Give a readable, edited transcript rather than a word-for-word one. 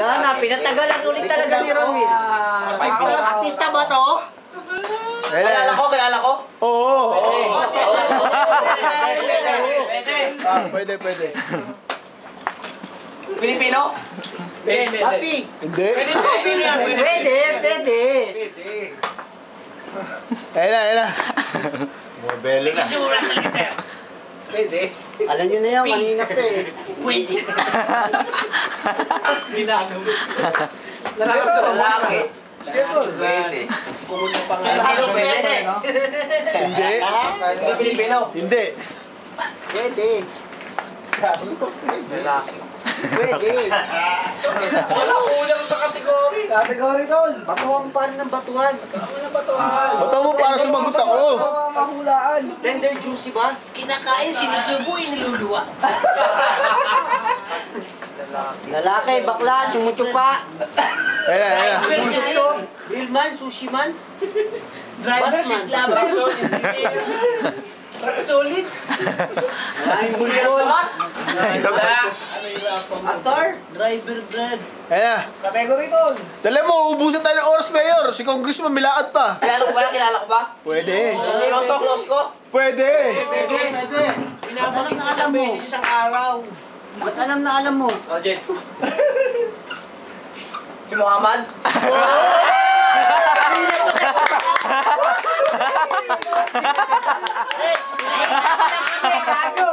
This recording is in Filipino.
Wala na, pinatagalan ulit talaga ni Ramil. Artista ba to? Kilala ko? Oo. Pwede. Pwede. Pilipino? Papi. Hindi. Pwede. Ayun na. Modelo na. Pwede. Alam nyo na yan, kanina pa eh. Pwede. Lalaki. Pwede. Pumunta pa nga. Pilipino, pwede. Hindi. Hindi Pilipino. Hindi. Pwede. Lalaki. Pwede. Wala kulang sa kategory. Kategory tol. Batuhan pa rin ng batuhan. Bato mo para sumagot ako. Mahulaan. Tender juicy ba? Kinakain, sinusubo, iniluluwa. Lalaki, bakla, tsumutsupa. Ayun na. Grillman, sushi man. Driver, Batman. Solid. Maraming bulbul. Wala. Actor, driver, bread. Ayun na. Kategory tol. Dali mo, ubusan tayo ng oras, Mayor. Si Congressman milakad pa. Kilala ko ba? Pwede. Close ko? Pwede. Ba't alam na alam mo? Isang araw. Ba't alam na alam mo? Si Muhammad? Gago!